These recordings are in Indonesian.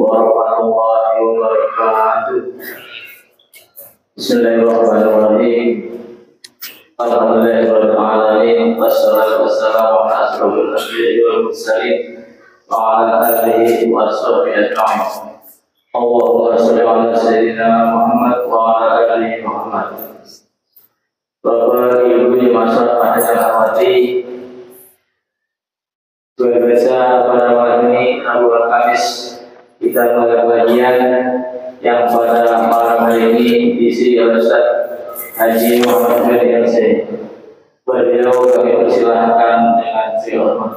warahmatullahi wabarakatuh. Bismillahirrahmanirrahim. Alhamdulillahirabbil alamin. Wassalatu wassalamu ala asyrofil anbiya'i wal mursalin wa ala alihi wa sahbihi ajma'in. Allahumma shalli ala sayyidina Muhammad wa ala ali Muhammad. Bapak Ibu yang masyarakat yang hormati, luar biasa pada malam ini Rabu Kamis kita pada bagian yang pada malam hari ini diisi oleh Ustaz Haji Muhammad bin Yasir. Beliau kami persilahkan dengan hormat.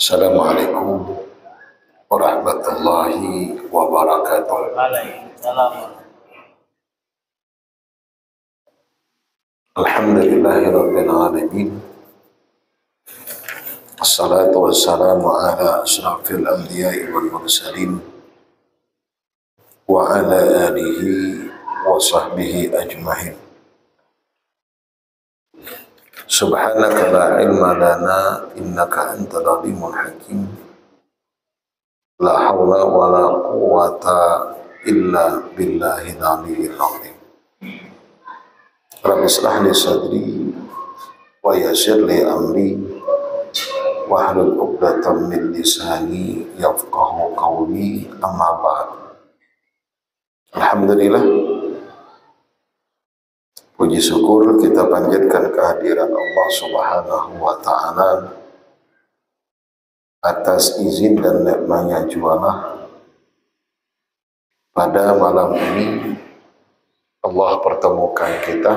Assalamualaikum warahmatullahi wabarakatuh. Alhamdulillahirabbil alamin. Assalatu wassalamu ala asyrafil anbiya'i wal mursalin wa ala alihi wa sahbihi ajmain. Subhanaka la ilma lana innaka antal alimul hakim. La haula wa la quwwata illa billahil aliyyil azim. Rabbi shrah li sadri wa yassir li amri wahlul 'uqdatam min lisani yafqahu qawli, amma ba'd. Alhamdulillah, puji syukur kita panjatkan kehadiran Allah Subhanahu wa ta'ala atas izin dan nikmatnya jualah pada malam ini Allah pertemukan kita.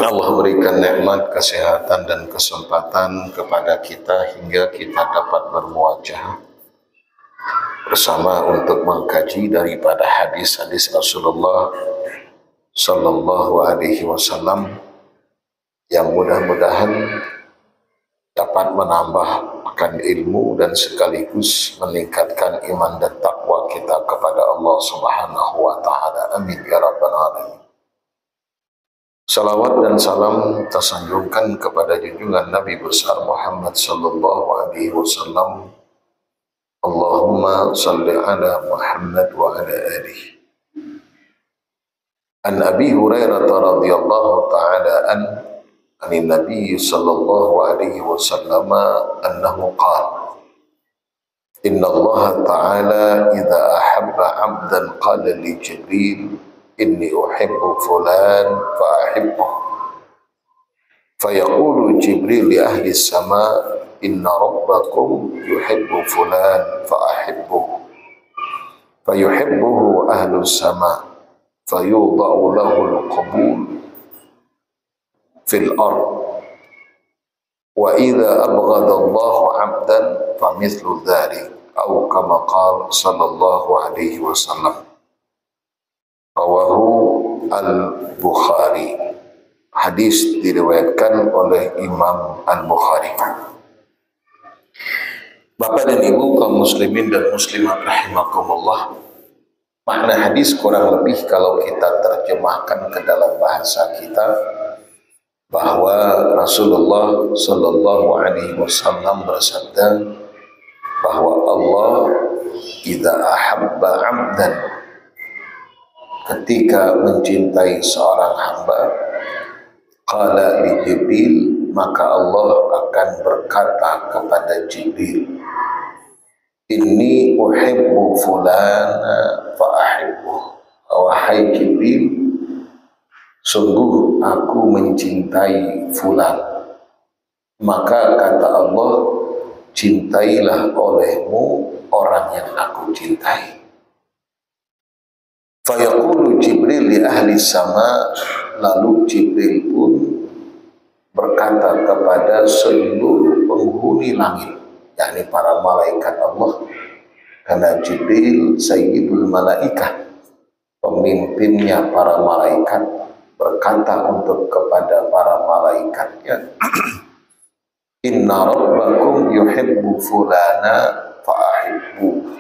Allah berikan nikmat kesehatan dan kesempatan kepada kita hingga kita dapat bermuajah bersama untuk mengkaji daripada hadis-hadis Rasulullah Sallallahu Alaihi Wasallam yang mudah-mudahan dapat menambahkan ilmu dan sekaligus meningkatkan iman dan takwa kita kepada Allah Subhanahu wa Ta'ala. Amin ya rabbal alamin. Salawat dan salam tersanjungkan kepada junjungan Nabi besar Muhammad Sallallahu Alaihi Wasallam. Allahumma salli ala Muhammad wa ala alihi. An Abi Hurairah radhiyallahu ta'ala anin Nabi sallallahu alaihi wasallam annahu qala inna Allah ta'ala idza ahabba 'abdan qala li Jibril inni uhibbu fulan fa ahibbuhu fayaqulu Jibril li ahli as-sama' inna rabbakum yuhibbu fulan fa ahibbuhu fayuhibbuhu ahlu as-sama' fayudha'u lahul qabul fil ard wa idza abghada Allahu 'abdan famithlu dzalik aw kama qala sallallahu alaihi wasallam. Rawahu al-Bukhari. Hadis diriwayatkan oleh Imam Al-Bukhari. Bapak dan Ibu kaum muslimin dan muslimat rahimakumullah, makna hadis kurang lebih kalau kita terjemahkan ke dalam bahasa kita bahwa Rasulullah Sallallahu Alaihi Wasallam bersabda bahwa Allah idza ahabba 'abdan, ketika mencintai seorang hamba, qala li Jibril, maka Allah akan berkata kepada Jibril, inni uhibbu fulana fa ahibbuh. Wahai Jibril, sungguh aku mencintai fulan, maka kata Allah, cintailah olehmu orang yang aku cintai. Fayaqulu Jibril li ahli sama, lalu Jibril pun berkata kepada seluruh penghuni langit, yakni para malaikat Allah, karena Jibril sayyidul malaikah, pemimpinnya para malaikat, berkata untuk kepada para malaikatnya, inna rabbakum yuhibbu fulana fa'ahibbu.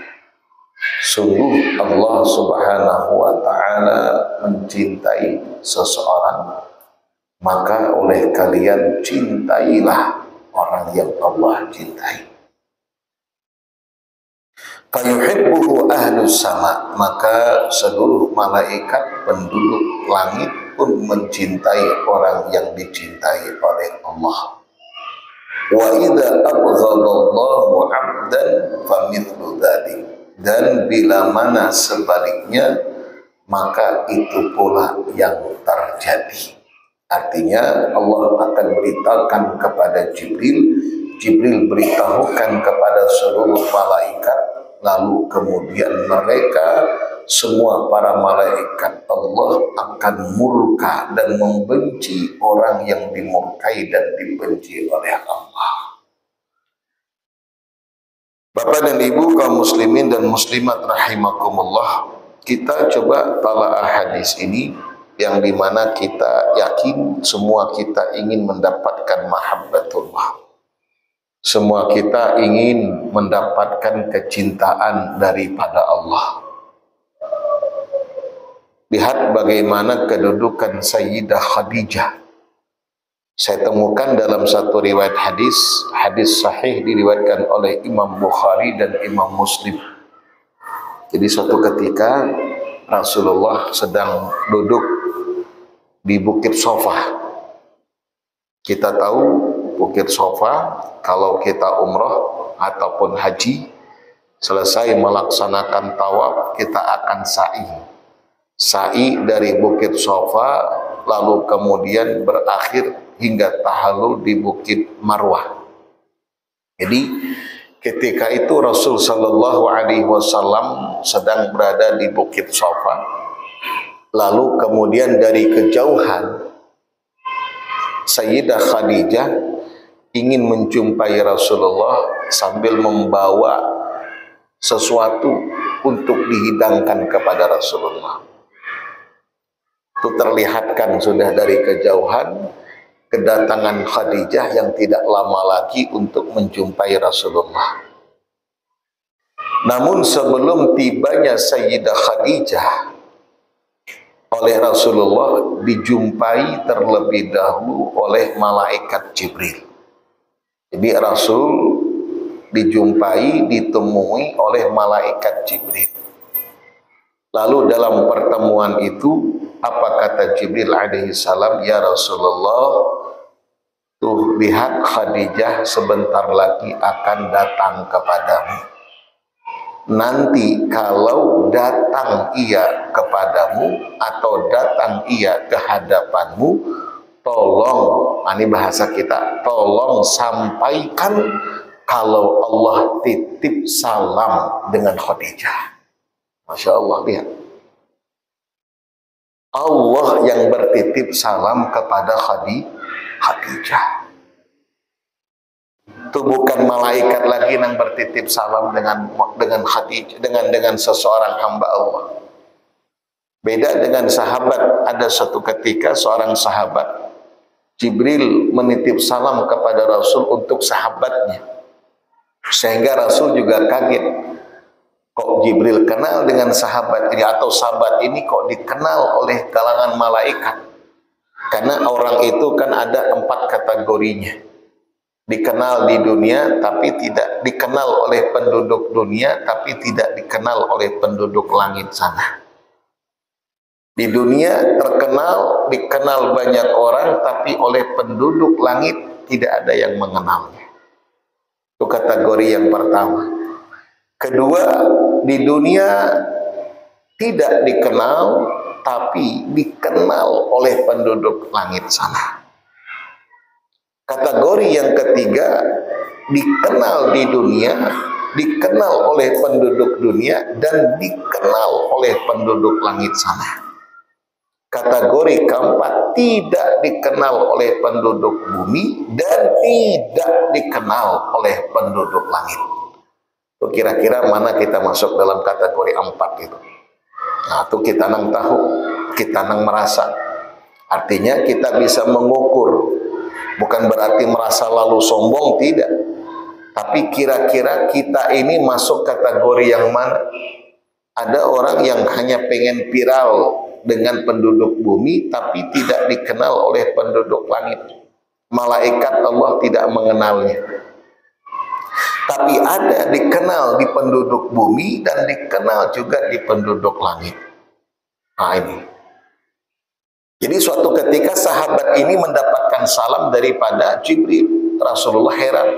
Sungguh Allah subhanahu wa ta'ala mencintai seseorang, maka oleh kalian cintailah orang yang Allah cintai. Fayuhibbuhu ahlus sama, maka seluruh malaikat penduduk langit pun mencintai orang yang dicintai oleh Allah. Wa idza abghadallahu 'abdan famithlu dzalik, dan bila mana sebaliknya maka itu pula yang terjadi. Artinya Allah akan beritahukan kepada Jibril, Jibril beritahukan kepada seluruh malaikat, lalu kemudian mereka semua para malaikat Allah akan murka dan membenci orang yang dimurkai dan dibenci oleh Allah. Bapak dan Ibu kaum muslimin dan muslimat rahimakumullah, kita coba talaah hadis ini yang dimana kita yakin semua kita ingin mendapatkan mahabbatullah. Semua kita ingin mendapatkan kecintaan daripada Allah. Lihat bagaimana kedudukan Sayyidah Khadijah. Saya temukan dalam satu riwayat hadis, hadis sahih diriwayatkan oleh Imam Bukhari dan Imam Muslim. Jadi suatu ketika Rasulullah sedang duduk di Bukit Sofa. Kita tahu Bukit Sofa, kalau kita umroh ataupun haji, selesai melaksanakan tawaf, kita akan sa'i. Sa'i dari Bukit Sofa, lalu kemudian berakhir hingga tahallul di Bukit Marwah. Jadi ketika itu Rasul Shallallahu Alaihi Wasallam sedang berada di Bukit Sofa. Lalu kemudian dari kejauhan Sayyidah Khadijah ingin menjumpai Rasulullah sambil membawa sesuatu untuk dihidangkan kepada Rasulullah. Itu terlihatkan sudah dari kejauhan kedatangan Khadijah yang tidak lama lagi untuk menjumpai Rasulullah. Namun sebelum tibanya Sayyidah Khadijah oleh Rasulullah, dijumpai terlebih dahulu oleh malaikat Jibril. Jadi Rasul dijumpai, ditemui oleh malaikat Jibril. Lalu dalam pertemuan itu, apa kata Jibril alaihi salam? Ya Rasulullah, tuh lihat Khadijah sebentar lagi akan datang kepadamu. Nanti kalau datang ia kepadamu atau datang ia ke hadapanmu, tolong, ini bahasa kita, tolong sampaikan kalau Allah titip salam dengan Khadijah. Masya Allah, lihat. Allah yang bertitip salam kepada Khadijah. Itu bukan malaikat lagi yang bertitip salam dengan Khadijah, dengan seseorang hamba Allah. Beda dengan sahabat. Ada satu ketika seorang sahabat Jibril menitip salam kepada Rasul untuk sahabatnya, sehingga Rasul juga kaget. Kok Jibril kenal dengan sahabat ini, atau sahabat ini kok dikenal oleh kalangan malaikat? Karena orang itu kan ada 4 kategorinya. Dikenal di dunia tapi tidak dikenal oleh penduduk dunia, tapi tidak dikenal oleh penduduk langit sana. Di dunia terkenal, dikenal banyak orang, tapi oleh penduduk langit tidak ada yang mengenalnya. Itu kategori yang pertama. Kedua, di dunia tidak dikenal, tapi dikenal oleh penduduk langit sana. Kategori yang ketiga, dikenal di dunia, dikenal oleh penduduk dunia, dan dikenal oleh penduduk langit sana. Kategori keempat, tidak dikenal oleh penduduk bumi dan tidak dikenal oleh penduduk langit. Kira-kira mana kita masuk dalam kategori empat itu? Nah, itu kita nang tahu, kita nang merasa. Artinya kita bisa mengukur. Bukan berarti merasa lalu sombong, tidak. Tapi kira-kira kita ini masuk kategori yang mana? Ada orang yang hanya pengen viral dengan penduduk bumi, tapi tidak dikenal oleh penduduk langit. Malaikat Allah tidak mengenalnya. Tapi ada dikenal di penduduk bumi dan dikenal juga di penduduk langit. Nah ini. Jadi suatu ketika sahabat ini mendapatkan salam daripada Jibril. Rasulullah heran.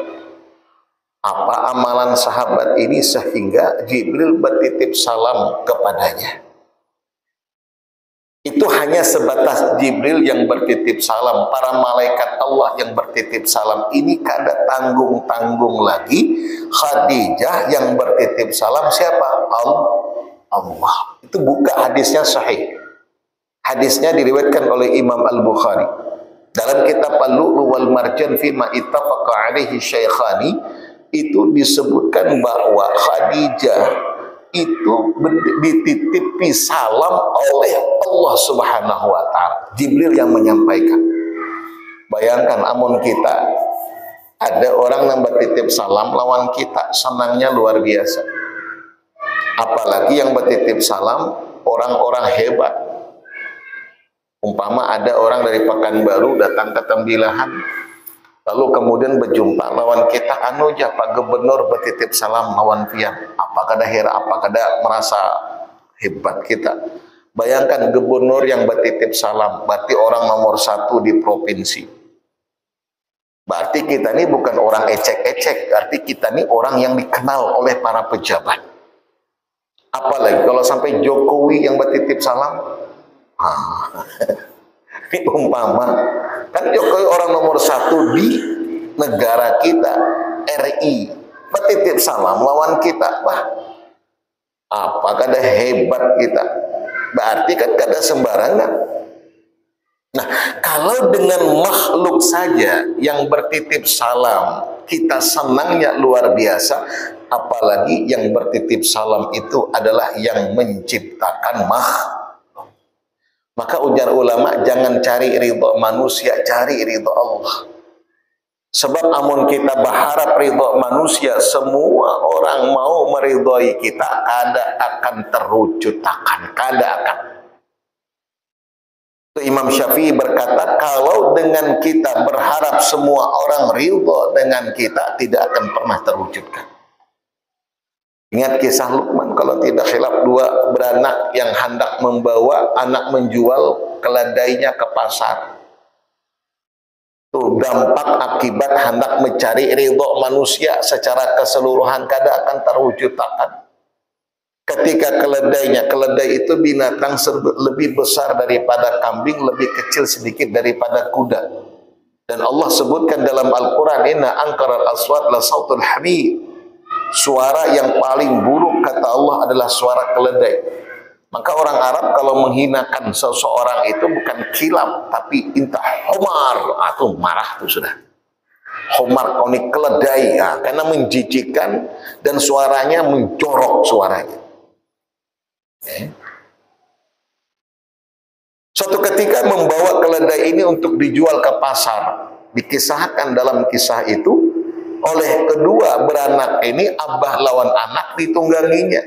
Apa amalan sahabat ini sehingga Jibril bertitip salam kepadanya? Itu hanya sebatas Jibril yang bertitip salam. Para malaikat Allah yang bertitip salam. Ini kada tanggung-tanggung lagi. Khadijah yang bertitip salam siapa? Allah. Itu buka hadisnya sahih. Hadisnya diriwayatkan oleh Imam Al-Bukhari. Dalam kitab Al-Lu'lu wal Marjan fima ittafaqa alaihi syaikhani, itu disebutkan bahwa Khadijah itu dititipi salam oleh Allah Subhanahu wa Ta'ala. Jibril yang menyampaikan. Bayangkan amun kita ada orang yang bertitip salam lawan kita, senangnya luar biasa. Apalagi yang bertitip salam orang-orang hebat. Umpama ada orang dari Pekanbaru datang ke Tembilahan, lalu kemudian berjumpa lawan kita, anu jah Pak Gubernur bertitip salam lawan pian. Apakah ada heran, apakah ada merasa hebat kita? Bayangkan gubernur yang bertitip salam, berarti orang nomor 1 di provinsi. Berarti kita ini bukan orang ecek-ecek, berarti kita ini orang yang dikenal oleh para pejabat. Apalagi kalau sampai Jokowi yang bertitip salam. Ini umpama, kan Jokowi orang nomor 1 di negara kita, RI, bertitip salam lawan kita. Wah, apakah ada hebat kita? Berarti kan kada sembarangan. Nah, kalau dengan makhluk saja yang bertitip salam kita senangnya luar biasa, apalagi yang bertitip salam itu adalah yang menciptakan makhluk. Maka ujar ulama, jangan cari ridho manusia, cari ridho Allah. Sebab amun kita berharap ridho manusia, semua orang mau meridhoi kita, kada akan terwujud, kada akan. Imam Syafi'i berkata, kalau dengan kita berharap semua orang ridho dengan kita, tidak akan pernah terwujudkan. Ingat kisah Luqman, kalau tidak khilaf, 2 beranak yang hendak membawa anak menjual keledainya ke pasar. Tuh dampak akibat hendak mencari ridho manusia secara keseluruhan kada akan terwujudkan. Ketika keledai itu binatang lebih besar daripada kambing, lebih kecil sedikit daripada kuda. Dan Allah sebutkan dalam Al-Quran, inna ankaral aswat la sautul hamid. Suara yang paling buruk kata Allah adalah suara keledai. Maka orang Arab kalau menghinakan seseorang itu bukan kilap, tapi intah homar. Itu marah tuh sudah. Homar konik keledai, karena menjijikkan dan suaranya menjorok suaranya. Suatu ketika membawa keledai ini untuk dijual ke pasar. Dikisahkan dalam kisah itu, oleh kedua beranak ini, abah lawan anak ditungganginya.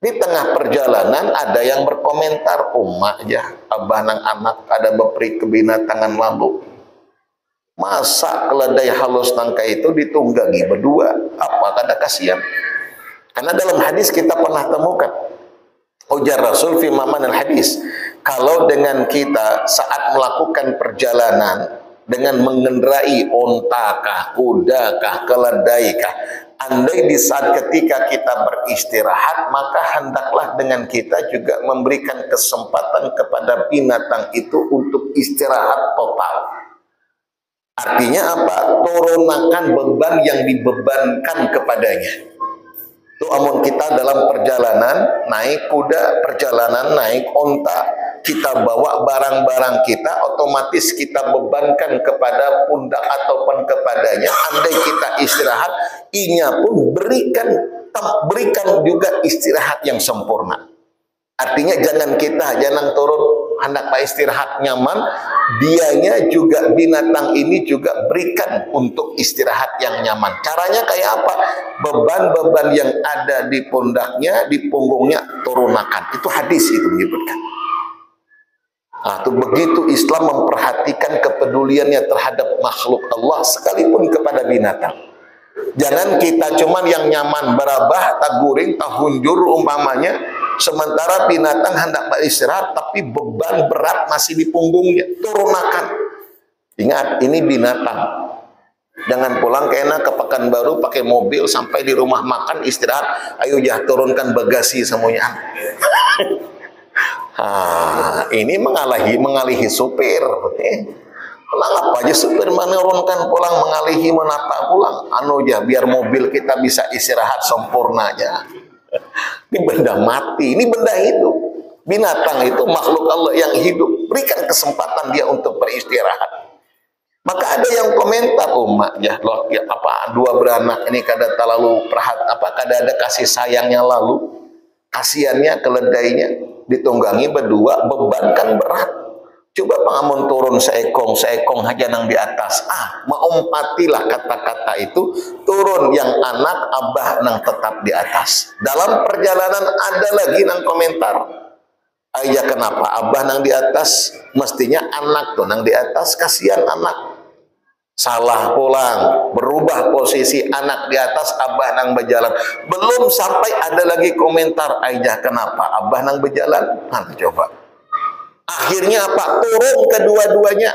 Di tengah perjalanan ada yang berkomentar, "Umak aja, abah nang anak ada beperi kebinatangan lalu. Masa keledai halus nangka itu ditunggangi berdua? Apa kada kasihan?" Karena dalam hadis kita pernah temukan, ujar Rasul fi maman al-hadis, kalau dengan kita saat melakukan perjalanan dengan mengendarai onta kah, kuda kah, keledai kah, andai di saat ketika kita beristirahat, maka hendaklah dengan kita juga memberikan kesempatan kepada binatang itu untuk istirahat total. Artinya apa? Turunakan beban yang dibebankan kepadanya. Itu amun kita dalam perjalanan naik kuda, perjalanan naik onta, kita bawa barang-barang kita, otomatis kita bebankan kepada pundak ataupun kepadanya. Andai kita istirahat, I-nya pun berikan juga istirahat yang sempurna. Artinya jangan turun hendak istirahat nyaman, dianya juga, binatang ini juga berikan untuk istirahat yang nyaman. Caranya kayak apa? Beban-beban yang ada di pundaknya, di punggungnya turunkan. Itu hadis itu menyebutkan. Nah, itu begitu Islam memperhatikan kepeduliannya terhadap makhluk Allah sekalipun kepada binatang. Jangan kita cuman yang nyaman berabah, tak guring, tak hunjur umpamanya, sementara binatang hendak beristirahat tapi beban berat masih di punggungnya, turunkan. Ingat, ini binatang. Jangan pulang kena ke Pekanbaru pakai mobil sampai di rumah makan istirahat, ayo jah turunkan bagasi semuanya. Ini mengalihi supir. Kenapa aja supir menurunkan pulang, mengalihi menata pulang? Biar mobil kita bisa istirahat sempurnanya. Ini benda mati, ini benda hidup. Binatang itu makhluk Allah yang hidup. Berikan kesempatan dia untuk beristirahat. Maka ada yang komentar, dua beranak ini kada terlalu kada ada kasih sayangnya lalu. Kasiannya keledainya ditunggangi berdua, beban kan berat. Coba pengamun turun seekong aja nang di atas. Maumpatilah kata-kata itu, turun yang anak, abah nang tetap di atas. Dalam perjalanan ada lagi nang komentar. Ayah kenapa abah nang di atas? Mestinya anak tuh nang di atas, kasihan anak. Salah pulang, berubah posisi, anak di atas, abah nang berjalan. Belum sampai ada lagi komentar, ayah kenapa abah nang berjalan? Coba. Akhirnya apa? Turun kedua-duanya.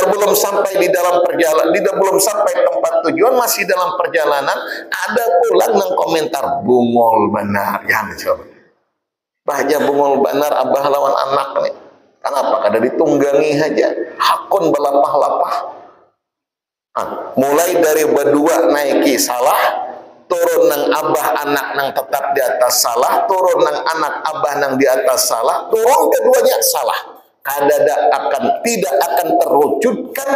Belum sampai di dalam perjalanan, belum sampai tempat tujuan, masih dalam perjalanan. Ada pulang nang komentar, bungol benar. Coba. Bahja bungol benar abah lawan anak nih. Kenapa? Kada ditunggangi aja. Hakun berlapah-lapah. Mulai dari berdua naiki salah, turun nang abah anak nang tetap di atas salah, turun nang anak abah nang di atas salah, turun keduanya salah. Tidak akan terwujudkan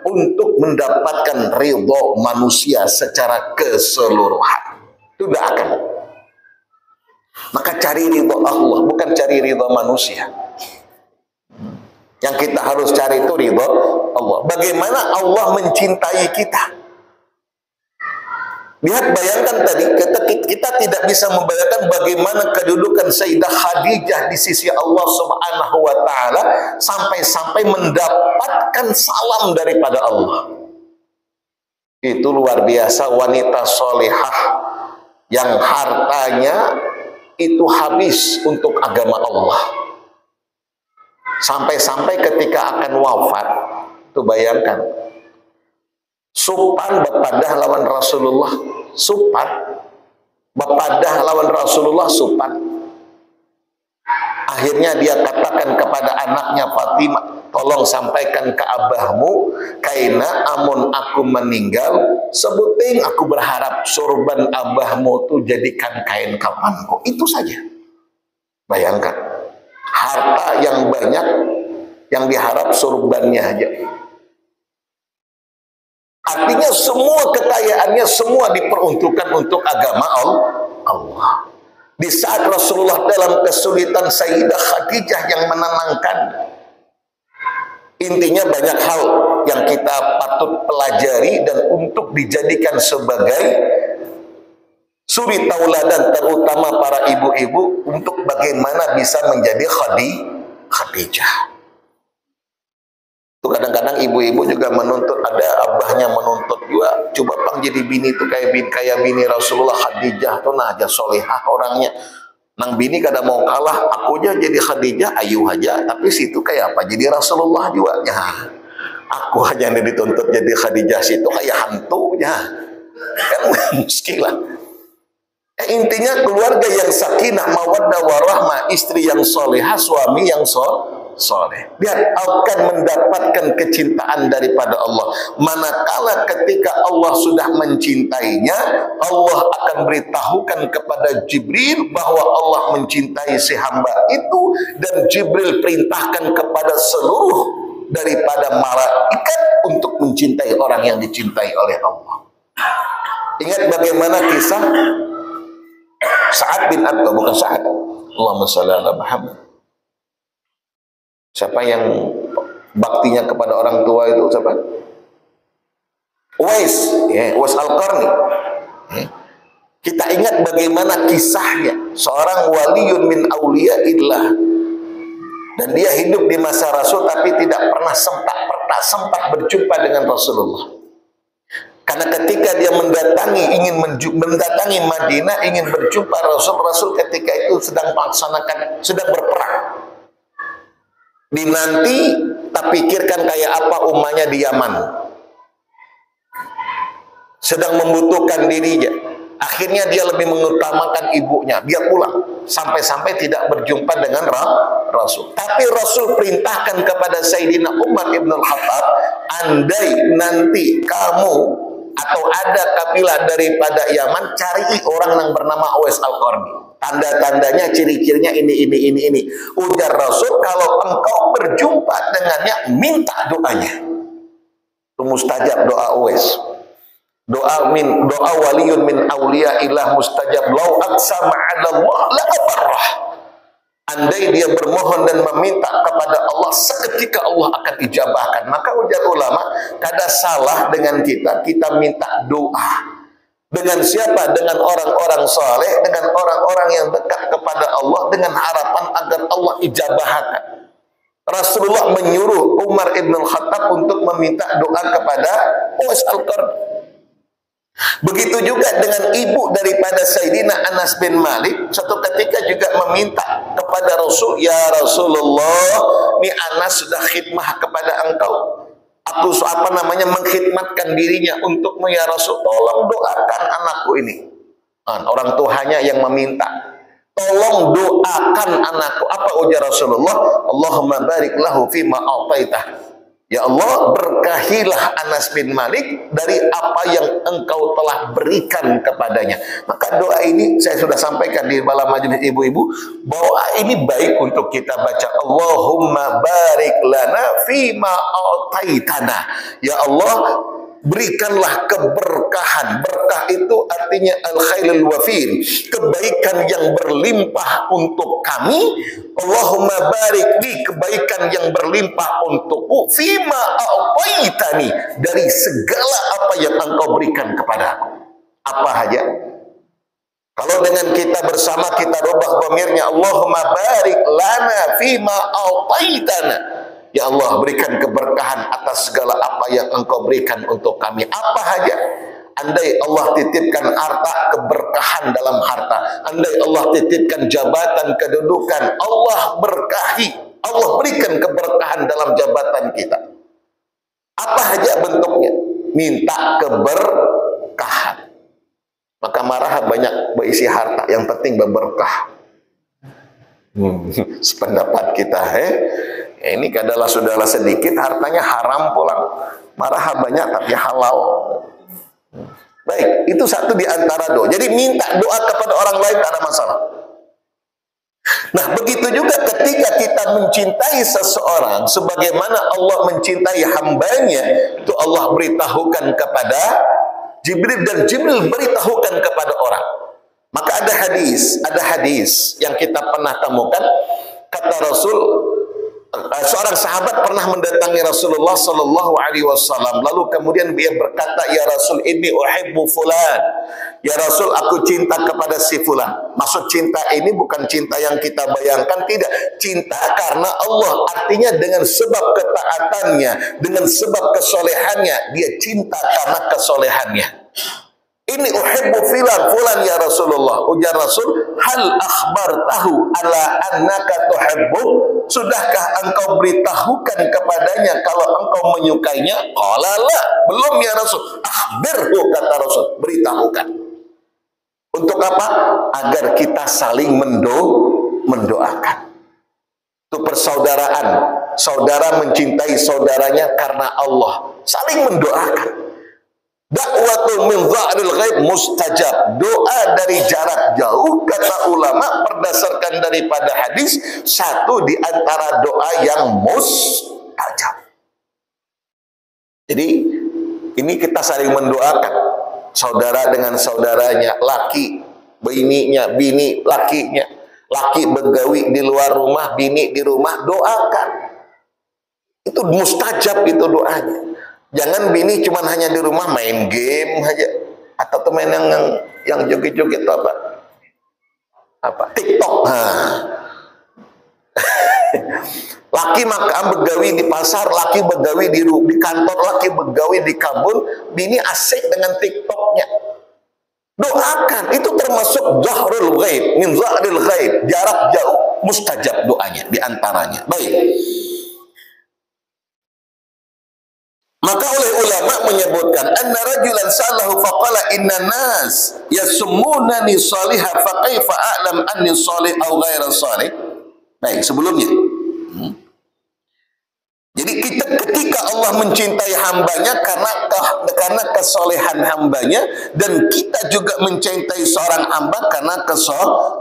untuk mendapatkan ridho manusia secara keseluruhan. Tidak akan. Maka cari ridho Allah, bukan cari ridho manusia. Yang kita harus cari itu ridho Allah. Bagaimana Allah mencintai kita? Lihat, bayangkan tadi, kita tidak bisa membayangkan bagaimana kedudukan Sayyidah Khadijah di sisi Allah Subhanahu wa Ta'ala sampai-sampai mendapatkan salam daripada Allah. Itu luar biasa, wanita solehah yang hartanya itu habis untuk agama Allah. Sampai-sampai ketika akan wafat, tuh bayangkan, supan bepadah lawan Rasulullah, supan bepadah lawan Rasulullah, supan. Akhirnya dia katakan kepada anaknya Fatimah, tolong sampaikan ke abahmu, kaina amun aku meninggal, sebuting aku berharap sorban abahmu tuh jadikan kain kafanku. Itu saja. Bayangkan. Harta yang banyak, yang diharap surbannya aja. Artinya semua kekayaannya semua diperuntukkan untuk agama Allah. Di saat Rasulullah dalam kesulitan, Sayyidah Khadijah yang menenangkan. Intinya banyak hal yang kita patut pelajari dan untuk dijadikan sebagai suri tauladan, terutama para ibu-ibu, untuk bagaimana bisa menjadi Khadijah. Itu kadang-kadang ibu-ibu juga menuntut, ada abahnya menuntut juga, coba pang jadi bini itu kayak bini Rasulullah Khadijah tuh aja solehah orangnya. Nang bini kada mau kalah, aku aja jadi Khadijah, ayu aja, tapi situ kayak apa? Jadi Rasulullah juga. Ya, aku aja yang dituntut jadi Khadijah situ kayak hantunya. Kan muskilah. Intinya keluarga yang sakinah, mawaddah warahmah, istri yang solehah, suami yang soleh. Dia akan mendapatkan kecintaan daripada Allah. Manakala ketika Allah sudah mencintainya, Allah akan beritahukan kepada Jibril bahwa Allah mencintai si hamba itu, dan Jibril perintahkan kepada seluruh daripada malaikat untuk mencintai orang yang dicintai oleh Allah. Ingat bagaimana kisah Sa'ad bin Abi, bukan Sa'ad, Allahumma shalli ala Muhammad. Siapa yang baktinya kepada orang tua itu siapa? Uwais, ya, Uwais Al-Qarni. Ya. Kita ingat bagaimana kisahnya, seorang waliyun min awliyaillah, dan dia hidup di masa Rasul tapi tidak pernah sempat berjumpa dengan Rasulullah. Karena ketika dia mendatangi Madinah, ingin berjumpa Rasul ketika itu sedang berperang. Dinanti, tak pikirkan kayak apa umatnya di Yaman, sedang membutuhkan dirinya. Akhirnya dia lebih mengutamakan ibunya, dia pulang sampai-sampai tidak berjumpa dengan Rasul. Tapi Rasul perintahkan kepada Sayyidina Umar ibn al-Khattab, andai nanti kamu atau ada kabilah daripada Yaman, cari orang yang bernama Uwais Al-Qarni. Tanda-tandanya, ciri-cirinya ini. Ujar Rasul, kalau engkau berjumpa dengannya, minta doanya. Itu mustajab doa Uwais. Doa waliyun min awliyaillah mustajab. Lau aqsama 'ala Allah la abarrah. Andai dia bermohon dan meminta kepada Allah, seketika Allah akan ijabahkan. Maka ujar ulama, kada salah dengan kita minta doa. Dengan siapa? Dengan orang-orang saleh, dengan orang-orang yang dekat kepada Allah, dengan harapan agar Allah ijabahkan. Rasulullah menyuruh Umar ibn al-Khattab untuk meminta doa kepada Uwais Al-Qarni. Begitu juga dengan ibu daripada Sayyidina Anas bin Malik, suatu ketika juga meminta kepada Rasul, ya Rasulullah, ini Anas sudah khidmah kepada engkau. Aku mengkhidmatkan dirinya untukmu ya Rasul, tolong doakan anakku ini. Orang tuanya yang meminta, tolong doakan anakku. Apa ujar Rasulullah? Allahumma barik lahu fima a'taitah. Ya Allah, berkahilah Anas bin Malik dari apa yang engkau telah berikan kepadanya. Maka doa ini saya sudah sampaikan di malam majelis ibu-ibu, bahwa ini baik untuk kita baca. Allahumma barik lana fima a'taitana. Ya Allah, berikanlah keberkahan. Berkah itu artinya al-khairul wafir, kebaikan yang berlimpah untuk kami. Allahumma barik li, kebaikan yang berlimpah untukku, fima a'taitani, dari segala apa yang engkau berikan kepadaku. Apa aja? Kalau dengan kita bersama kita rubah dhamirnya, Allahumma barik lana fima a'taitana. Ya Allah, berikan keberkahan atas segala apa yang engkau berikan untuk kami. Apa saja. Andai Allah titipkan harta, keberkahan dalam harta. Andai Allah titipkan jabatan, kedudukan, Allah berkahi. Allah berikan keberkahan dalam jabatan kita. Apa saja bentuknya, minta keberkahan. Maka marah banyak berisi harta, yang penting berberkah. Sependapat kita, ini adalah sudahlah sedikit, hartanya haram pulang. Marah banyak tapi halal. Baik, itu satu di antara doa. Jadi minta doa kepada orang lain tak ada masalah. Nah, begitu juga ketika kita mencintai seseorang sebagaimana Allah mencintai hambanya, itu Allah beritahukan kepada Jibril, dan Jibril beritahukan kepada orang. Maka ada hadis yang kita pernah temukan. Kata Rasul, seorang sahabat pernah mendatangi Rasulullah Sallallahu Alaihi Wasallam. Lalu kemudian dia berkata, ya Rasul, inni uhibbu fulan. Ya Rasul, aku cinta kepada si fulan. Maksud cinta ini bukan cinta yang kita bayangkan, tidak. Cinta karena Allah, artinya dengan sebab ketaatannya, dengan sebab kesolehannya, dia cinta karena kesolehannya. Ini uhibbu fulan ya Rasulullah. Ujar Rasul, hal akhbartahu ala annaka tuhibbu? Sudahkah engkau beritahukan kepadanya kalau engkau menyukainya? Qala la, belum ya Rasul. Akhbirhu, kata Rasul, beritahukan. Untuk apa? Agar kita saling mendoakan. Itu persaudaraan. Saudara mencintai saudaranya karena Allah. Saling mendoakan. Da'watu min dha'ril ghaib mustajab. Doa dari jarak jauh, kata ulama berdasarkan daripada hadis, satu di antara doa yang mustajab. Jadi ini kita saling mendoakan. Saudara dengan saudaranya, laki bininya, bini lakinya. Laki begawi di luar rumah, bini di rumah, doakan. Itu mustajab itu doanya. Jangan bini cuma hanya di rumah main game aja, atau main yang joget-joget itu apa? TikTok. Laki maka begawi di pasar, laki begawi di kantor, laki begawi di kabun, bini asik dengan TikToknya. Doakan, itu termasuk zahrul ghaib, min zahril ghaib, jarak jauh mustajab doanya diantaranya. Baik. Maka oleh ulama menyebutkan anna rajulan salahu faqala inna nas yasummunani salihah fa kaifa a'lam anni salih aw ghaira salih. Baik, sebelumnya. Jadi ketika Allah mencintai hambanya karena kesolehan hambanya, dan kita juga mencintai seorang hamba karena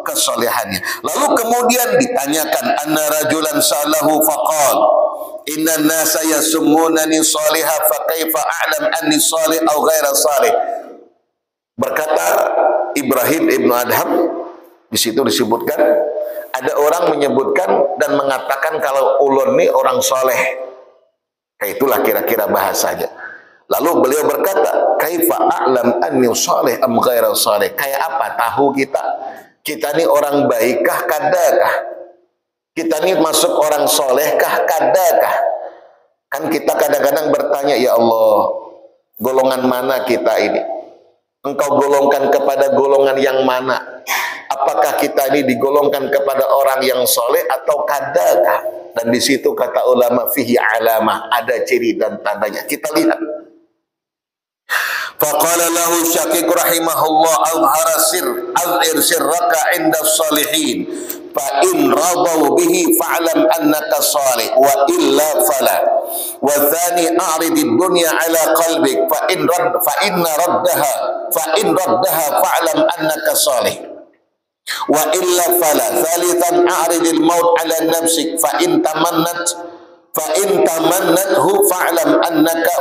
kesolehannya. Lalu kemudian ditanyakan anna rajulan salahu faqal inna nasa yasummunani salihah fa kaifa a'lam anni salih aw ghaira salih. Berkata Ibrahim ibnu Adham, di situ disebutkan ada orang menyebutkan dan mengatakan kalau ulun ini orang soleh. Kayak itulah kira-kira bahasanya. Lalu beliau berkata, kaifa a'lam anni salih am ghaira salih? Kayak apa tahu kita? Kita ini orang baikkah kadakah? Kita ini masuk orang solehkah kadakah? Kan kita kadang-kadang bertanya, ya Allah, golongan mana kita ini? Engkau golongkan kepada golongan yang mana? Apakah kita ini digolongkan kepada orang yang soleh atau kadakah? Dan di situ kata ulama fihi alamah, ada ciri dan tandanya. Kita lihat. Faqala lahu Syaqiq rahimahullah azhir sirraka inda salihin fa in radaw bihi fa'lam annaka salih wa illa fala wa thani a'rid ad-dunya ala qalbik fa in raddaha fa'lam annaka salih wa illa fala thalithan a'rid al-maut ala nafsik fa in tamannathu fa'lam annaka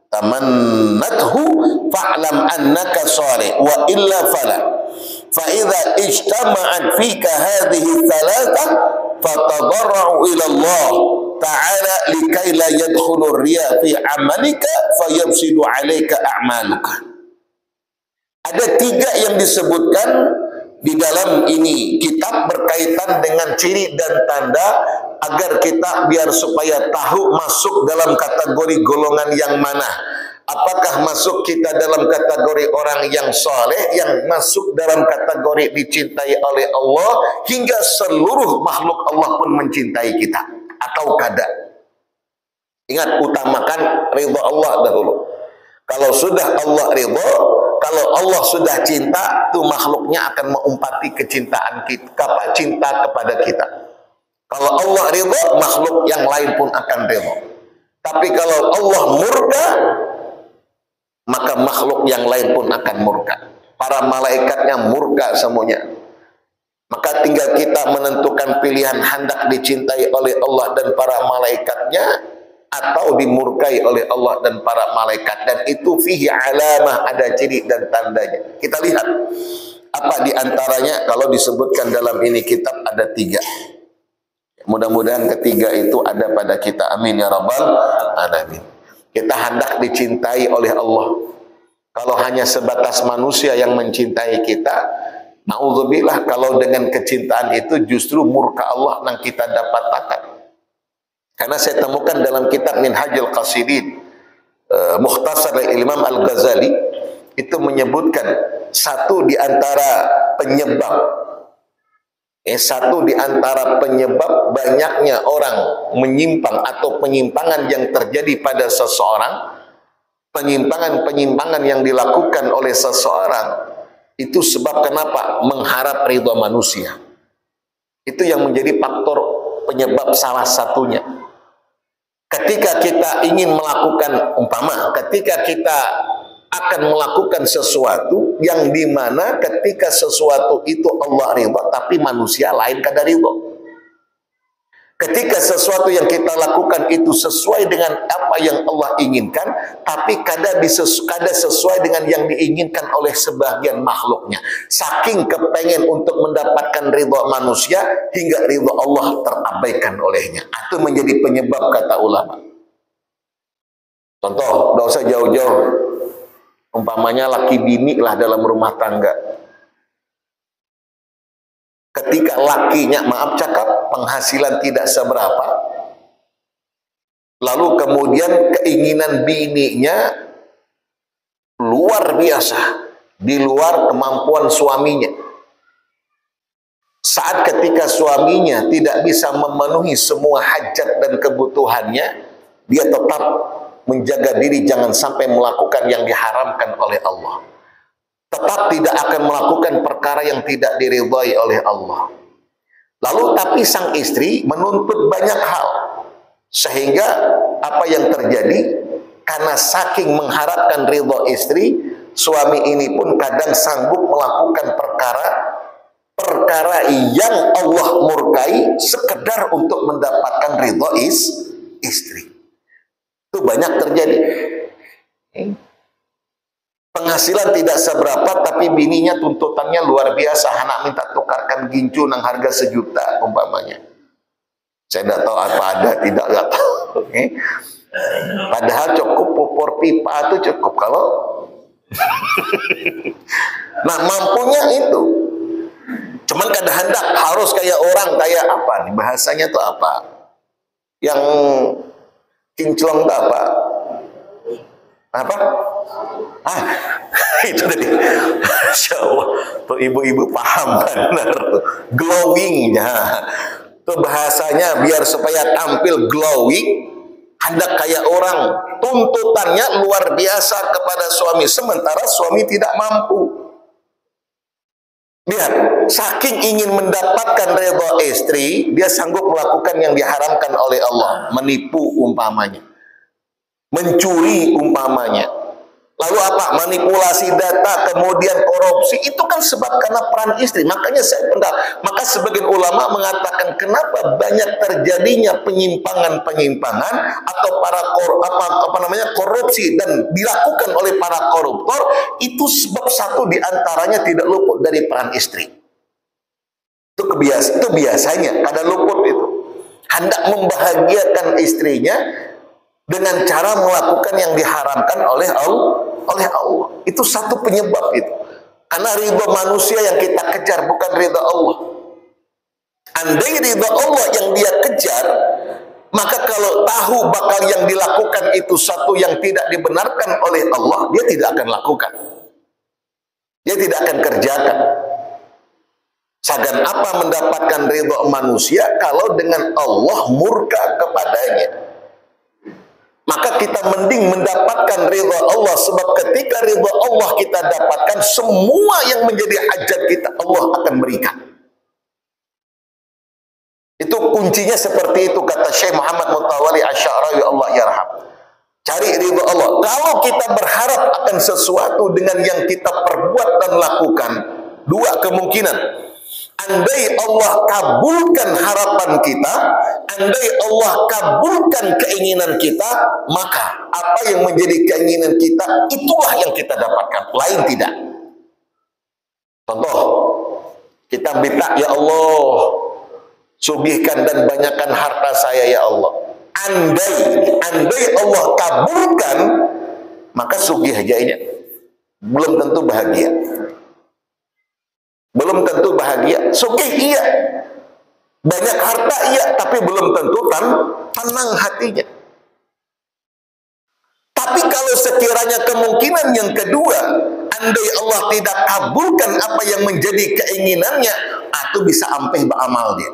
tamannathu fa'lam annaka salih wa illa fala fa idza ijtama'at fika hadhihi thalatha fatadarra'u ila Allah ta'ala likay la yadkhulu riya fi amalika fayafsidu 'alayka a'maluka. Ada tiga yang disebutkan di dalam ini kitab berkaitan dengan ciri dan tanda agar kita biar supaya tahu masuk dalam kategori golongan yang mana. Apakah masuk kita dalam kategori orang yang soleh, yang masuk dalam kategori dicintai oleh Allah hingga seluruh makhluk Allah pun mencintai kita, atau kada? Ingat, utamakan ridha Allah dahulu. Kalau sudah Allah ridha, kalau Allah sudah cinta, tuh makhluknya akan mengumpati kecintaan kita, cinta kepada kita. Kalau Allah ridha, makhluk yang lain pun akan ridha. Tapi kalau Allah murka, maka makhluk yang lain pun akan murka. Para malaikatnya murka semuanya. Maka tinggal kita menentukan pilihan hendak dicintai oleh Allah dan para malaikatnya, atau dimurkai oleh Allah dan para malaikat. Dan itu fihi alamah, ada ciri dan tandanya. Kita lihat apa diantaranya. Kalau disebutkan dalam ini kitab ada tiga. Mudah-mudahan ketiga itu ada pada kita. Amin ya rabbal alamin. Kita hendak dicintai oleh Allah. Kalau hanya sebatas manusia yang mencintai kita, na'udzubillah, kalau dengan kecintaan itu justru murka Allah yang kita dapatkan. Karena saya temukan dalam kitab Minhajul Qasidin, Mukhtasar Imam Al-Ghazali, itu menyebutkan satu di antara penyebab banyaknya orang menyimpang atau penyimpangan yang terjadi pada seseorang, penyimpangan yang dilakukan oleh seseorang, itu sebab kenapa? Mengharap ridha manusia. Itu yang menjadi faktor penyebab salah satunya. Ketika kita ingin melakukan ketika kita akan melakukan sesuatu yang dimana ketika sesuatu itu Allah ridha, tapi manusia lain kada ridha. Ketika sesuatu yang kita lakukan itu sesuai dengan apa yang Allah inginkan, tapi kada sesuai dengan yang diinginkan oleh sebagian makhluknya. Saking kepengen untuk mendapatkan ridha manusia, hingga ridha Allah terabaikan olehnya. Itu menjadi penyebab, kata ulama. Contoh, tidak usah jauh-jauh. Umpamanya laki bini lah dalam rumah tangga. Ketika lakinya, maaf cakap, penghasilan tidak seberapa, lalu kemudian keinginan bininya luar biasa, di luar kemampuan suaminya. Saat ketika suaminya tidak bisa memenuhi semua hajat dan kebutuhannya, dia tetap menjaga diri jangan sampai melakukan yang diharamkan oleh Allah. Tetap tidak akan melakukan perkara yang tidak diridhai oleh Allah. Lalu tapi sang istri menuntut banyak hal. Sehingga apa yang terjadi? Karena saking mengharapkan ridha istri, suami ini pun kadang sanggup melakukan perkara yang Allah murkai sekedar untuk mendapatkan ridha istri. Itu banyak terjadi. Penghasilan tidak seberapa, tapi bininya tuntutannya luar biasa. Anak minta tukarkan gincu nang harga 1 juta umpamanya. Saya tidak tahu apa ada, tidak tahu. Padahal cukup popor pipa itu cukup kalau. Nah, mampunya itu. Cuman kadang hendak harus kayak orang kayak apa nih bahasanya itu apa? Yang kinclong itu apa? Apa? Itu tadi. Masya Allah, tuh ibu-ibu paham benar. Glowing, ya. Tuh bahasanya biar supaya tampil glowing, hendak kayak orang. Tuntutannya luar biasa kepada suami, sementara suami tidak mampu. Lihat, saking ingin mendapatkan redha istri, dia sanggup melakukan yang diharamkan oleh Allah, menipu umpamanya, mencuri umpamanya. Lalu apa? Manipulasi data, kemudian korupsi. Itu kan sebab karena peran istri. Makanya maka sebagian ulama mengatakan kenapa banyak terjadinya penyimpangan-penyimpangan atau korupsi dan dilakukan oleh para koruptor, itu sebab satu diantaranya tidak luput dari peran istri. Itu biasanya ada luput itu. Hendak membahagiakan istrinya dengan cara melakukan yang diharamkan oleh Allah. Itu satu penyebab itu. Karena ridha manusia yang kita kejar, bukan ridha Allah. Andai ridha Allah yang dia kejar, maka kalau tahu bakal yang dilakukan itu satu yang tidak dibenarkan oleh Allah, dia tidak akan lakukan. Dia tidak akan kerjakan. Sagan apa mendapatkan ridha manusia kalau dengan Allah murka kepadanya? Maka kita mending mendapatkan ridha Allah, sebab ketika ridha Allah kita dapatkan, semua yang menjadi hajat kita Allah akan berikan. Itu kuncinya seperti itu, kata Syekh Muhammad Mutawalli Asy'ari, Allah yarham. Cari ridha Allah. Kalau kita berharap akan sesuatu dengan yang kita perbuat dan lakukan, dua kemungkinan. Andai Allah kabulkan harapan kita, andai Allah kabulkan keinginan kita, maka apa yang menjadi keinginan kita, itulah yang kita dapatkan, lain tidak. Contoh, kita minta, ya Allah, sugihkan dan banyakkan harta saya, ya Allah. Andai Allah kabulkan, maka sugih aja ini. Belum tentu bahagia. Belum tentu bahagia. Sugih iya, banyak harta iya, tapi belum tentu tenang hatinya. Tapi kalau sekiranya kemungkinan yang kedua, andai Allah tidak kabulkan apa yang menjadi keinginannya, itu bisa ampeh beramal dia.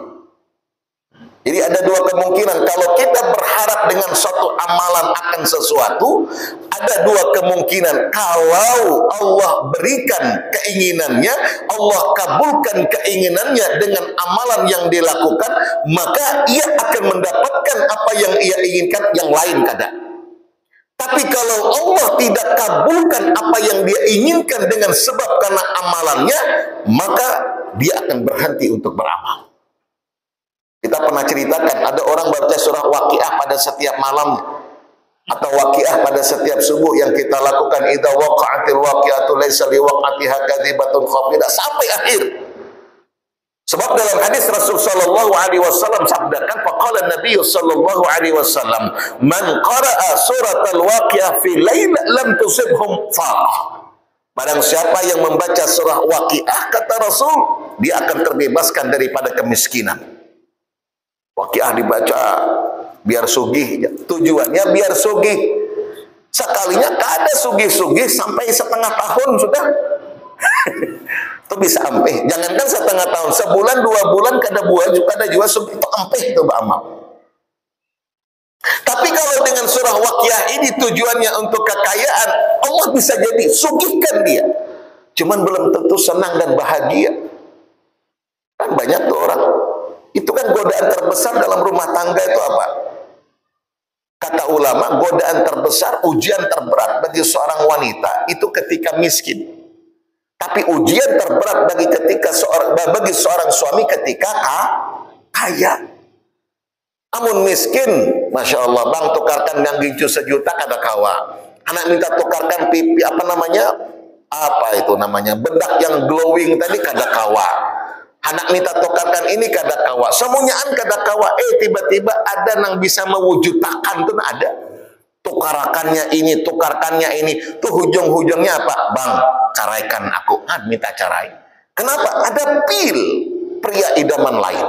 Jadi ada dua kemungkinan. Kalau kita berharap dengan suatu amalan akan sesuatu, ada dua kemungkinan. Kalau Allah berikan keinginannya, Allah kabulkan keinginannya dengan amalan yang dilakukan, maka ia akan mendapatkan apa yang ia inginkan, yang lain kada. Tapi kalau Allah tidak kabulkan apa yang dia inginkan dengan sebab karena amalannya, maka dia akan berhenti untuk beramal. Kita pernah ceritakan, ada orang baca surah Waqiah pada setiap malam, atau Waqiah pada setiap subuh yang kita lakukan, idza waqa'atil waqi'atu laisa liwaqa'atiha kadzibatun khafidah, sampai akhir. Sebab dalam hadis Rasul sallallahu alaihi wasallam sabdakan, faqala Nabi sallallahu alaihi wasallam, man qara'a suratal waqiah fi lail lam tusibhum farah. Barang siapa yang membaca surah Waqiah, kata Rasul, dia akan terbebaskan daripada kemiskinan. Waqiah dibaca biar sugih, tujuannya biar sugih. Sekalinya kada sugih-sugih sampai setengah tahun sudah. Itu bisa ampeh. Jangankan setengah tahun, sebulan 2 bulan kada buah juga ada juga sugih itu ampeh itu beramal. Tapi kalau dengan surah Waqiah ini tujuannya untuk kekayaan, Allah bisa jadi sugihkan dia. Cuman belum tentu senang dan bahagia. Kan banyak tuh orang. Itu kan godaan terbesar dalam rumah tangga itu apa? Kata ulama, godaan terbesar, ujian terberat bagi seorang wanita itu ketika miskin. Tapi ujian terberat bagi seorang suami ketika kaya. Amun miskin, masya Allah, bang tukarkan yang gincu 1 juta kada kawa. Anak minta tukarkan pipi apa itu namanya bedak yang glowing tadi kada kawa. Anak minta tukarkan ini kada kawa, semuanyaan kada kawa. Tiba-tiba ada yang bisa mewujudkan tuh ada. Tukarakannya ini, tukarkannya ini. Tuh hujung-hujungnya apa? Bang, ceraikan aku. Minta cerai. Kenapa? Ada pria idaman lain.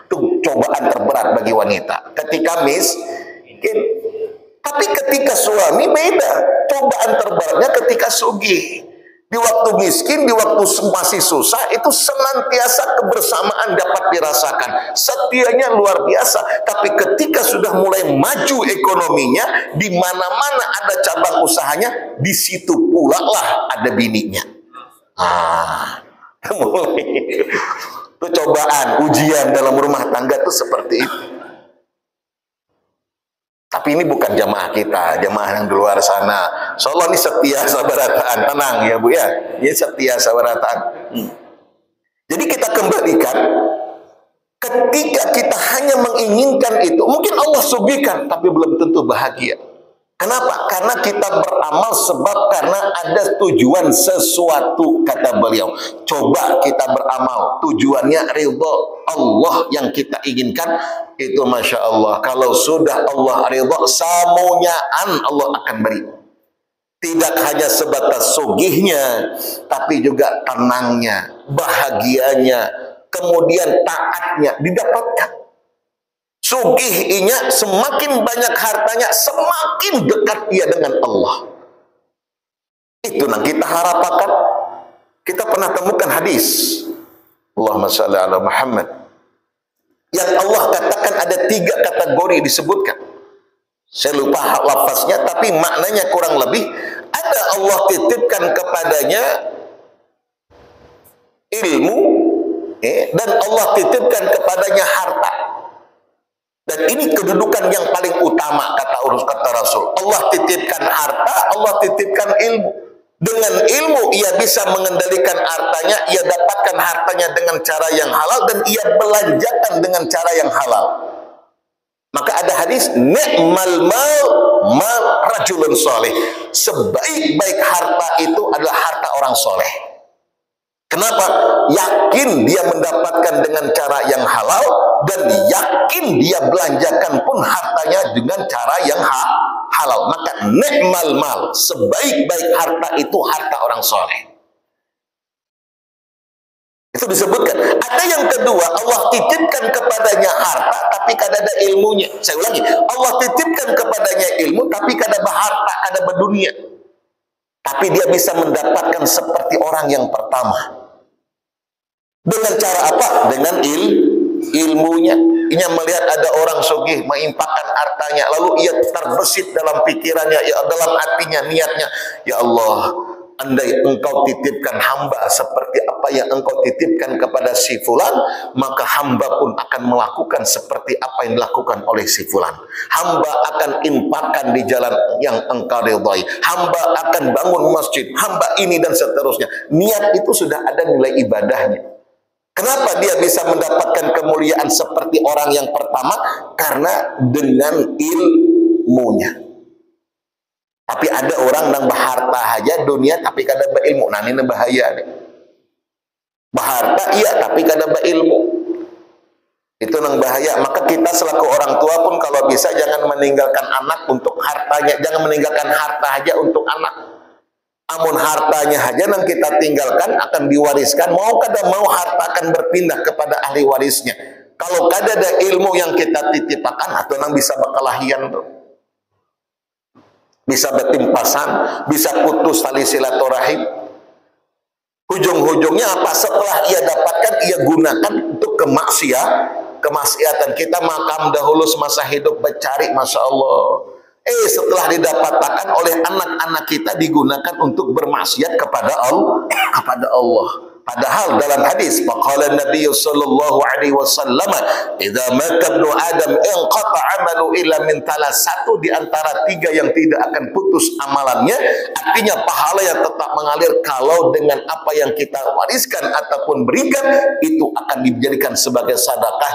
Itu cobaan terberat bagi wanita. Ketika miskin. Tapi ketika suami beda. Cobaan terberatnya ketika sugih. Di waktu miskin, di waktu masih susah, itu senantiasa kebersamaan dapat dirasakan. Setianya luar biasa. Tapi ketika sudah mulai maju ekonominya, di mana-mana ada cabang usahanya, di situ pula lah ada bininya. Itu cobaan, ujian dalam rumah tangga itu seperti itu. Tapi ini bukan jamaah kita, jamaah yang di luar sana. Soalnya ini setia sabarataan, tenang ya Bu ya. Ini setia sabarataan. Jadi kita kembalikan, ketika kita hanya menginginkan itu, mungkin Allah sugihkan, tapi belum tentu bahagia. Kenapa? Karena kita beramal sebab karena ada tujuan sesuatu, kata beliau. Coba kita beramal, tujuannya ridho Allah yang kita inginkan, itu Masya Allah. Kalau sudah Allah ridho, semuanyaan Allah akan beri. Tidak hanya sebatas sugihnya, tapi juga tenangnya, bahagianya, kemudian taatnya didapatkan. Sugihnya semakin banyak hartanya, semakin dekat ia dengan Allah. Itu yang kita harapkan. Kita pernah temukan hadis, Allahumma shalli ala Muhammad, yang Allah katakan ada 3 kategori disebutkan. Saya lupa lafaznya, tapi maknanya kurang lebih, ada Allah titipkan kepadanya ilmu, dan Allah titipkan kepadanya harta. Dan ini kedudukan yang paling utama, kata Rasul. Allah titipkan harta, Allah titipkan ilmu. Dengan ilmu ia bisa mengendalikan hartanya, ia dapatkan hartanya dengan cara yang halal, dan ia belanjakan dengan cara yang halal. Maka ada hadis, ni'mal mal rajulun soleh. Sebaik-baik harta itu adalah harta orang soleh. Kenapa? Yakin dia mendapatkan dengan cara yang halal, dan yakin dia belanjakan pun hartanya dengan cara yang halal. Maka ni'mal mal, sebaik-baik harta itu harta orang soleh. Itu disebutkan. Ada yang kedua, Allah titipkan kepadanya harta, tapi kada ada ilmunya. Saya ulangi, Allah titipkan kepadanya ilmu, tapi kada berharta, kada berdunia. Tapi dia bisa mendapatkan seperti orang yang pertama. Dengan cara apa? Dengan ilmunya, ia melihat ada orang sugih menginfakkan hartanya, lalu ia terbesit dalam pikirannya, ya dalam hatinya, niatnya, ya Allah, andai engkau titipkan hamba seperti apa yang engkau titipkan kepada si fulan, maka hamba pun akan melakukan seperti apa yang dilakukan oleh si fulan. Hamba akan infakkan di jalan yang engkau ridhai, hamba akan bangun masjid, hamba ini dan seterusnya. Niat itu sudah ada nilai ibadahnya. Kenapa dia bisa mendapatkan kemuliaan seperti orang yang pertama? Karena dengan ilmunya. Tapi ada orang yang berharta aja dunia tapi kada berilmu. Nah ini bahaya nih. Berharta iya tapi kada berilmu. Itu yang bahaya. Maka kita selaku orang tua pun kalau bisa jangan meninggalkan anak untuk hartanya. Jangan meninggalkan harta aja untuk anak. Amun hartanya aja yang kita tinggalkan akan diwariskan. Mau kada mau harta akan berpindah kepada ahli warisnya. Kalau kada ada ilmu yang kita titipkan atau yang bisa berkelahian tuh. Bisa bertimpasan, bisa putus tali silaturahim. Ujung-ujungnya apa? Setelah ia dapatkan, ia gunakan untuk kemaksiatan. Kita makam dahulu semasa hidup mencari, Masya Allah. Setelah didapatkan oleh anak-anak kita digunakan untuk bermaksiat kepada Allah. Padahal dalam hadis faqala Nabi sallallahu alaihi wasallam idza mata ibnu adam inqata 'amalu illa min satu di antara tiga yang tidak akan putus amalannya, artinya pahala yang tetap mengalir kalau dengan apa yang kita wariskan ataupun berikan itu akan dijadikan sebagai sedekah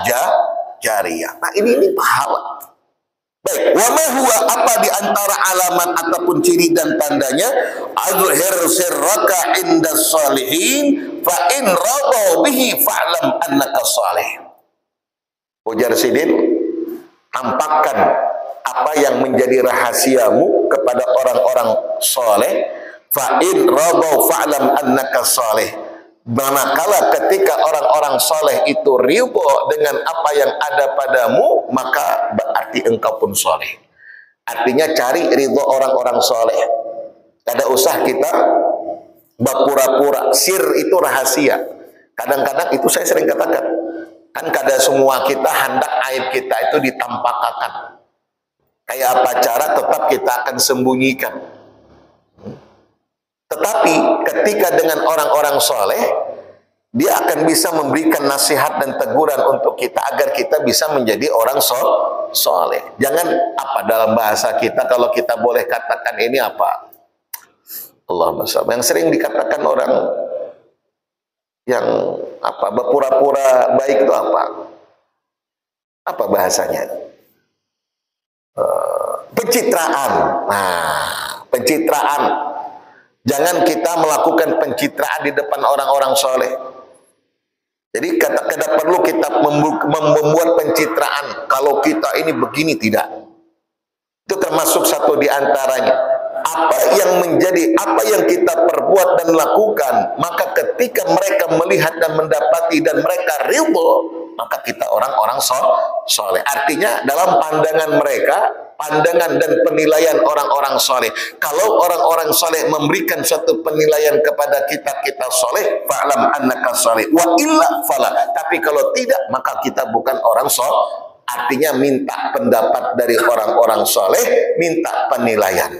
jariyah. Nah ini pahala. Baik, wa ma huwa, apa di antara alamat ataupun ciri dan tandanya? Azhir sirraka inda salihin fa in radaw bihi fa'lam annaka salih. Ujar Sidin, tampakkan apa yang menjadi rahasiamu kepada orang-orang saleh. Fa in radaw fa'lam annaka salih. Manakala ketika orang-orang soleh itu ridho dengan apa yang ada padamu, maka berarti engkau pun soleh. Artinya cari ridho orang-orang soleh. Kada usah kita berpura-pura. Sir itu rahasia. Kadang-kadang itu saya sering katakan, kan kada semua kita hendak aib kita itu ditampakkan. Kayak apa cara tetap kita akan sembunyikan. Tetapi ketika dengan orang-orang soleh, dia akan bisa memberikan nasihat dan teguran untuk kita agar kita bisa menjadi orang soleh. Jangan apa dalam bahasa kita kalau kita boleh katakan ini apa? Allahumma shalli. Yang sering dikatakan orang yang apa berpura-pura baik itu apa? Apa bahasanya? Pencitraan. Nah, pencitraan. Jangan kita melakukan pencitraan di depan orang-orang soleh. Jadi kada perlu kita membuat pencitraan kalau kita ini begini, tidak. Itu termasuk satu di antaranya. Apa yang kita perbuat dan lakukan, maka ketika mereka melihat dan mendapati dan mereka ridho, maka kita orang-orang soleh. Artinya dalam pandangan mereka, pandangan dan penilaian orang-orang soleh. Kalau orang-orang soleh memberikan suatu penilaian kepada kita soleh, fa'lam annaka soleh. Wa illa fala. Tapi kalau tidak, maka kita bukan orang soleh. Artinya minta pendapat dari orang-orang soleh, minta penilaian.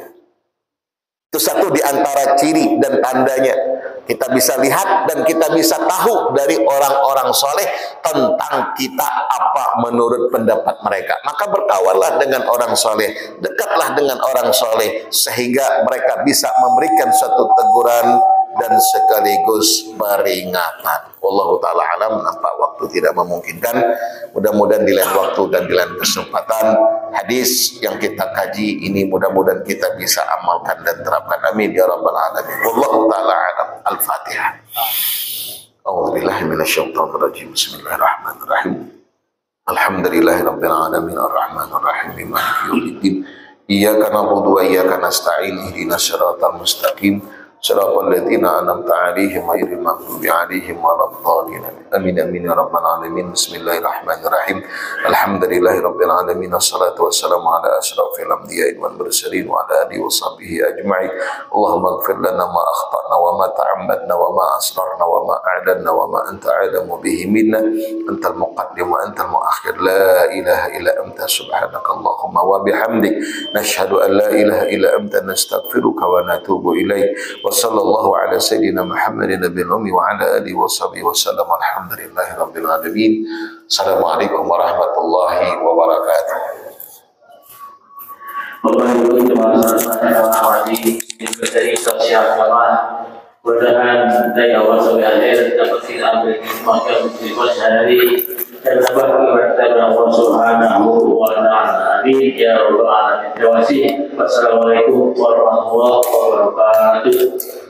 Itu satu di antara ciri dan tandanya. Kita bisa lihat dan kita bisa tahu dari orang-orang soleh tentang kita apa menurut pendapat mereka. Maka berkawanlah dengan orang soleh, dekatlah dengan orang soleh sehingga mereka bisa memberikan suatu teguran dan sekaligus peringatan. Wallahu ta'ala alam. Nampak waktu tidak memungkinkan. Mudah-mudahan di lain waktu dan di lain kesempatan hadis yang kita kaji ini mudah-mudahan kita bisa amalkan dan terapkan. Amin ya rabbal alamin. Wallahu ta'ala alam. Al-Fatihah. A'udzubillahi minasyaitonir rajim. Bismillahirrahmanirrahim. Alhamdulillahirabbil alamin arrahmanir rahim maliki yaumiddin. Iyyaka na'budu wa iyyaka nasta'in ihdinas siratal mustaqim. صراط الذين أنعمت عليهم غير المغضوب عليهم ولا الضالين آمين آمين يا رب العالمين بسم الله الرحمن الرحيم الحمد لله رب العالمين الصلاة والسلام على أشرف الأنبياء والمرسلين وعلى آله وصحبه أجمعين اللهم اغفر لنا ما أخطأنا وما تعمدنا وما أسررنا وما أعلنا وما أنت أعلم به منا أنت المقدم وأنت المؤخر لا إله إلا أنت سبحانك اللهم وبحمدك نشهد أن لا إله إلا أنت نستغفرك ونتوب إليك وصلى الله على سيدنا محمد النبي الأمي وعلى آله وصحبه وسلم الحمد لله رب العالمين السلام عليكم ورحمة الله وبركاته. Bapak Ibu jemaah salat dari sosial jamaah, mudah-mudahan daya Allah SWT dapat kita ambil hikmahnya untuk sehari dan dapat keberkatan Allah Subhanahu wa Ta'ala. Amin ya rabbal alamin. Terima kasih. Wassalamualaikum warahmatullahi wabarakatuh.